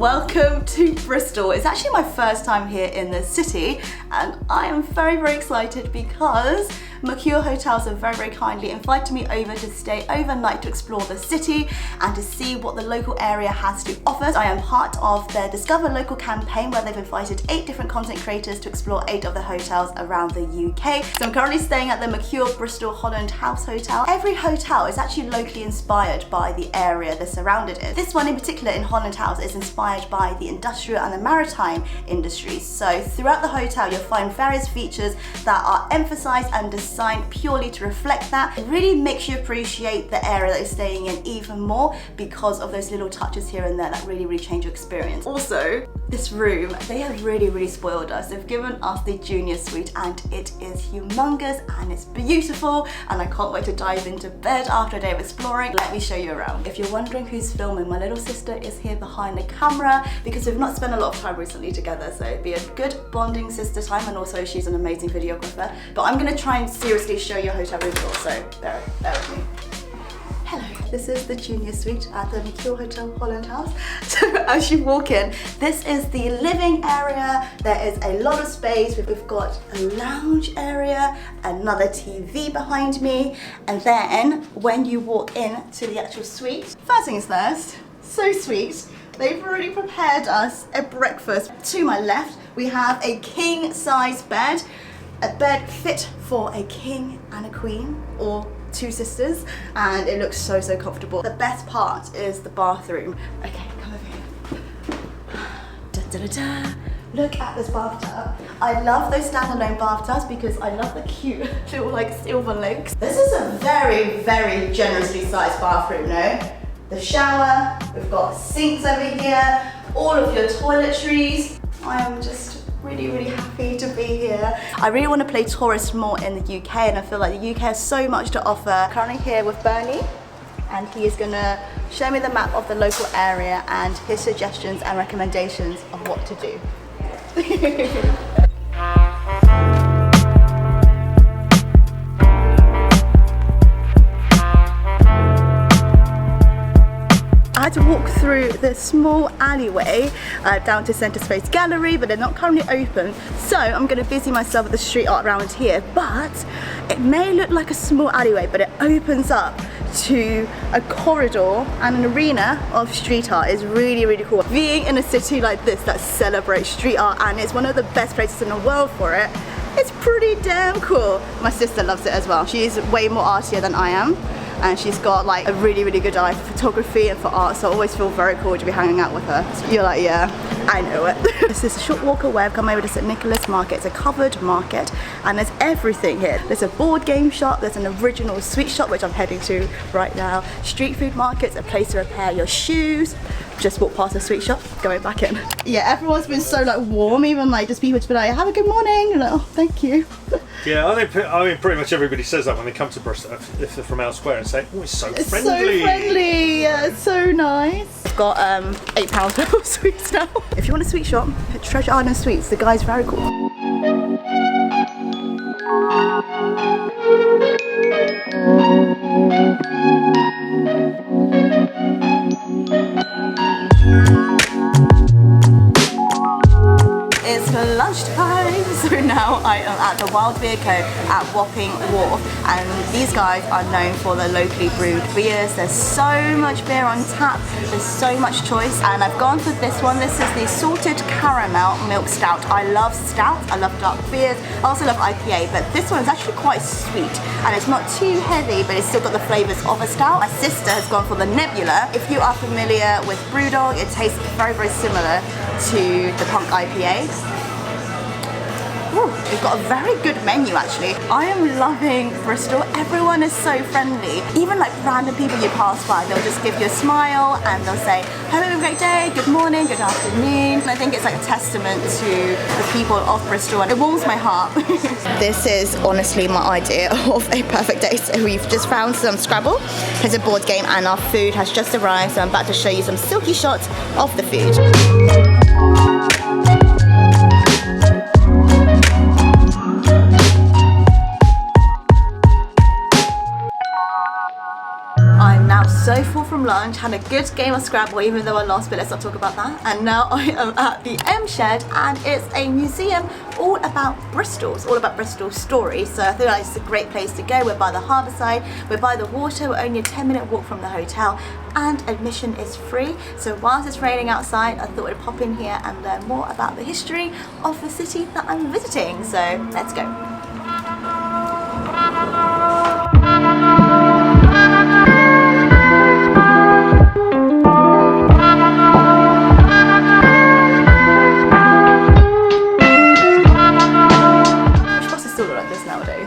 Welcome to Bristol. It's actually my first time here in the city and I am very excited because Mercure Hotels have very kindly invited me over to stay overnight to explore the city and to see what the local area has to offer. I am part of their Discover Local campaign where they've invited 8 different content creators to explore 8 of the hotels around the UK. So I'm currently staying at the Mercure Bristol Holland House Hotel. Every hotel is actually locally inspired by the area they're surrounded in. This one in particular in Holland House is inspired by the industrial and the maritime industries. So throughout the hotel you'll find various features that are emphasized and designed purely to reflect that. It really makes you appreciate the area that you're staying in even more because of those little touches here and there that really change your experience. Also, this room, they have really spoiled us. They've given us the junior suite and it is humongous and it's beautiful and I can't wait to dive into bed after a day of exploring. Let me show you around. If you're wondering who's filming, my little sister is here behind the camera because we've not spent a lot of time recently together, so it'd be a good bonding sister time, and also she's an amazing videographer. But I'm gonna try and seriously show you a hotel room tour, so bear with me. Hello, this is the junior suite at the Mercure Hotel Holland House. So as you walk in, this is the living area. There is a lot of space. We've got a lounge area, another TV behind me, and then when you walk in to the actual suite, first things first, so sweet. They've already prepared us a breakfast. To my left, we have a king size bed, a bed fit for a king and a queen, or 2 sisters, and it looks so comfortable. The best part is the bathroom. Okay, come over here. Look at this bathtub. I love those standalone bathtubs because I love the cute little like silver legs. This is a very generously sized bathroom, no? The shower, we've got sinks over here, all of your toiletries. I am just really happy to be here. I really want to play tourist more in the UK and I feel like the UK has so much to offer. Currently here with Bernie and he is going to show me the map of the local area and his suggestions and recommendations of what to do. I had to walk through the small alleyway down to Centre Space Gallery, but they're not currently open. So I'm going to busy myself with the street art around here. But it may look like a small alleyway, but it opens up to a corridor and an arena of street art. Is really cool. Being in a city like this that celebrates street art and it's one of the best places in the world for it, it's pretty damn cool. My sister loves it as well. She's way more artier than I am. And she's got like a really good eye for photography and for art, so I always feel very cool to be hanging out with her. So you're like, yeah, I know it. This is a short walk away. I've come over to St Nicholas Market. It's a covered market and there's everything here. There's a board game shop, there's an original sweet shop which I'm heading to right now. Street food markets, a place to repair your shoes. Just walked past the sweet shop, going back in. Yeah, everyone's been so like warm, even like just people to be like, have a good morning, and like, oh, thank you. Yeah, I mean pretty much everybody says that when they come to Bristol, if they're from elsewhere, and say, oh, it's so friendly. So friendly, yeah, it's so nice. I've got £8 worth of sweets now. If you want a sweet shop, Treasure Island Sweets, the guy's very cool. It's lunchtime, so now I am at the Wild Beer Co at Wapping Wharf, and these guys are known for their locally brewed beers. There's so much beer on tap, there's so much choice, and I've gone for this one. This is the Salted Caramel Milk Stout. I love stouts, I love dark beers, I also love IPA, but this one is actually quite sweet, and it's not too heavy, but it's still got the flavours of a stout. My sister has gone for the Nebula. If you are familiar with Brewdog, it tastes very similar to the Punk IPA. Ooh, we've got a very good menu actually. I am loving Bristol. Everyone is so friendly. Even like random people you pass by, they'll just give you a smile and they'll say, have a great day, good morning, good afternoon. And I think it's like a testament to the people of Bristol and it warms my heart. This is honestly my idea of a perfect day. So we've just found some Scrabble. It's a board game and our food has just arrived. So I'm about to show you some silky shots of the food. so full from lunch, had a good game of Scrabble even though I lost, but let's not talk about that. And now I am at the M Shed, and it's a museum all about Bristol. It's all about Bristol's story, so I think it's a great place to go. We're by the harbour side, we're by the water, we're only a 10-minute walk from the hotel, and admission is free. So whilst it's raining outside, I thought I'd pop in here and learn more about the history of the city that I'm visiting. So let's go.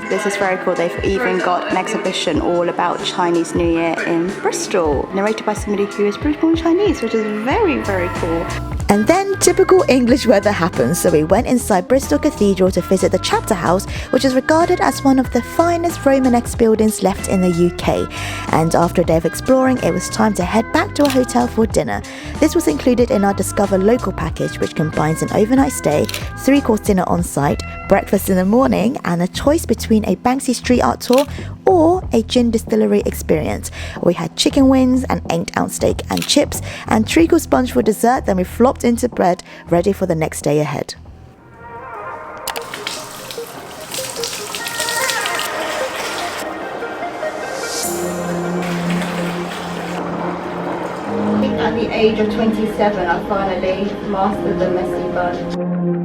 This is very cool. They've even got an exhibition all about Chinese New Year in Bristol, narrated by somebody who is British born Chinese, which is very, very cool. And then typical English weather happened, so we went inside Bristol Cathedral to visit the chapter house, which is regarded as one of the finest Romanesque buildings left in the UK. And after a day of exploring, it was time to head back to a hotel for dinner. This was included in our Discover Local package, which combines an overnight stay, 3-course dinner on site, breakfast in the morning, and a choice between a Banksy street art tour or a gin distillery experience. We had chicken wings, an 8-ounce steak and chips, and treacle sponge for dessert. Then we flopped into bed, ready for the next day ahead. At the age of 27, I finally mastered the messy bun.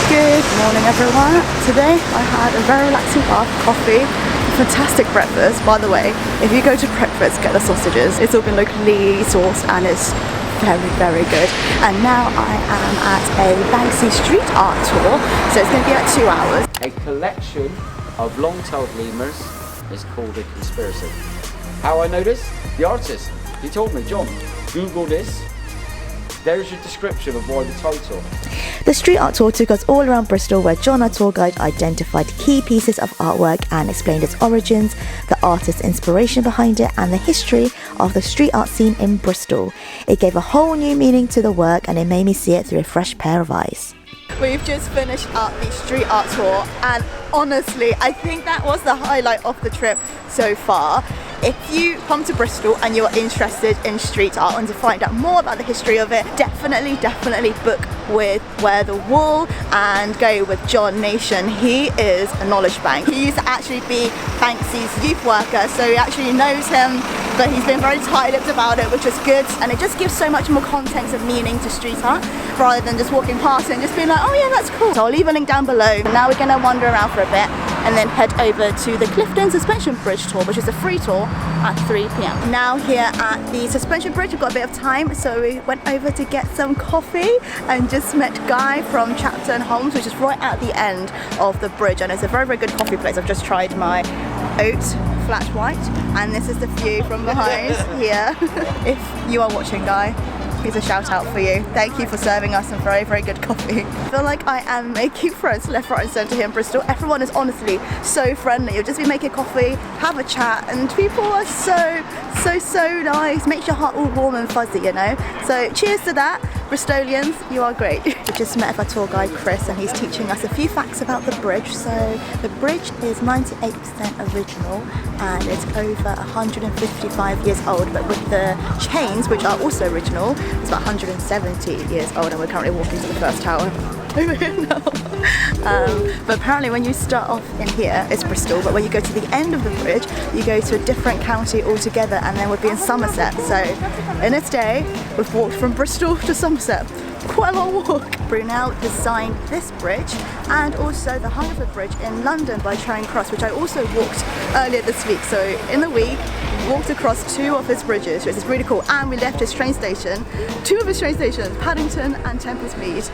Good morning everyone. Today I had a very relaxing bath, coffee, fantastic breakfast. By the way, if you go to breakfast, get the sausages. It's all been locally sourced and it's very, very good. And now I am at a Banksy street art tour, so it's going to be like 2 hours. A collection of long-tailed lemurs is called a conspiracy. How I know this? The artist. He told me, John, Google this. There's your description of why the title. The street art tour took us all around Bristol, where John, our tour guide, identified key pieces of artwork and explained its origins, the artist's inspiration behind it, and the history of the street art scene in Bristol. It gave a whole new meaning to the work, and it made me see it through a fresh pair of eyes. We've just finished up the street art tour, and honestly, I think that was the highlight of the trip so far. If you come to Bristol and you're interested in street art and to find out more about the history of it, definitely book with Wear the Wool and go with John Nation. He is a knowledge bank. He used to actually be Banksy's youth worker, so he actually knows him, but he's been very tight-lipped about it, which is good, and it just gives so much more context and meaning to street art rather than just walking past it and just being like, oh yeah, that's cool. So I'll leave a link down below. Now we're going to wander around for a bit and then head over to the Clifton Suspension Bridge tour, which is a free tour at 3 p.m. Now here at the Suspension Bridge, we've got a bit of time, so we went over to get some coffee and just met Guy from Chapter and Holmes, which is right at the end of the bridge, and it's a very, very good coffee place. I've just tried my oat flat white, and this is the view from behind here. If you are watching, Guy, here's a shout out for you. Thank you for serving us some very, very good coffee. I feel like I am making friends left, right and centre here in Bristol. Everyone is honestly so friendly. You'll just be making coffee, have a chat, and people are so nice. Makes your heart all warm and fuzzy, you know. So cheers to that. Bristolians, you are great. We just met our tour guide Chris, and he's teaching us a few facts about the bridge. So the bridge is 98% original and it's over 155 years old, but with the chains, which are also original, it's about 170 years old, and we're currently walking to the first tower. But apparently when you start off in here, it's Bristol, but when you go to the end of the bridge, you go to a different county altogether, and then we'll be in Somerset. So in a day, we've walked from Bristol to Somerset. Quite a long walk. Brunel designed this bridge and also the Hungerford Bridge in London by Charing Cross, which I also walked earlier this week. So in the week, walked across 2 of his bridges, which is really cool, and we left his train station, 2 of his train stations, Paddington and Temple Mead.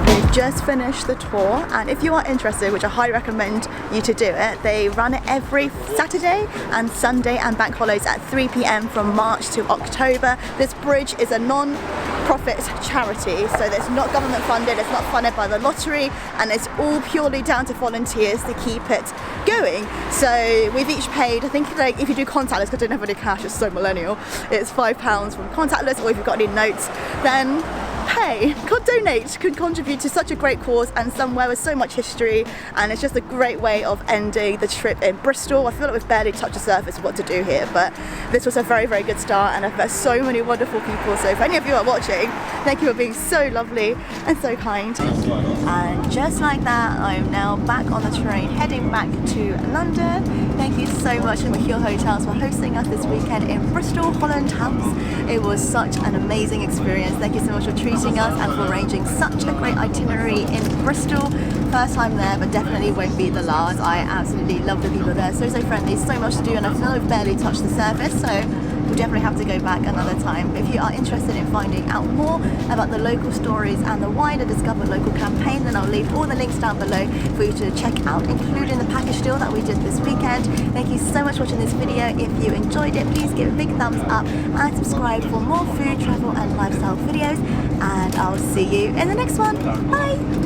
We've just finished finished the tour, and if you are interested, which I highly recommend you to do it, they run it every Saturday and Sunday and bank holidays at 3 p.m. from March to October. This bridge is a non-profit charity, so it's not government funded, it's not funded by the lottery, and it's all purely down to volunteers to keep it going. So we've each paid, I think, like if you do contactless, because I don't have any cash, it's so millennial, it's £5 from contactless, or if you've got any notes, then pay, could donate, could contribute to such a great cause and somewhere with so much history, and it's just a great way of ending the trip in Bristol. I feel like we've barely touched the surface of what to do here, but this was a very, very good start, and I've met so many wonderful people. So if any of you are watching, thank you for being so lovely and so kind. And just like that, I'm now back on the train heading back to London. Thank you so much to Mercure Hotels for hosting us this weekend in Bristol, Holland House. It was such an amazing experience. Thank you so much for treating us and for arranging such a great itinerary in Bristol. First time there, but definitely won't be the last. I absolutely love the people there. So friendly, so much to do, and I feel like we've barely touched the surface, so we'll definitely have to go back another time. If you are interested in finding out more about the local stories and the wider Discover Local campaign, then I'll leave all the links down below for you to check out, including the package deal that we did this weekend. Thank you so much for watching this video. If you enjoyed it, please give a big thumbs up and subscribe for more food, travel and lifestyle videos, and I'll see you in the next one. Bye!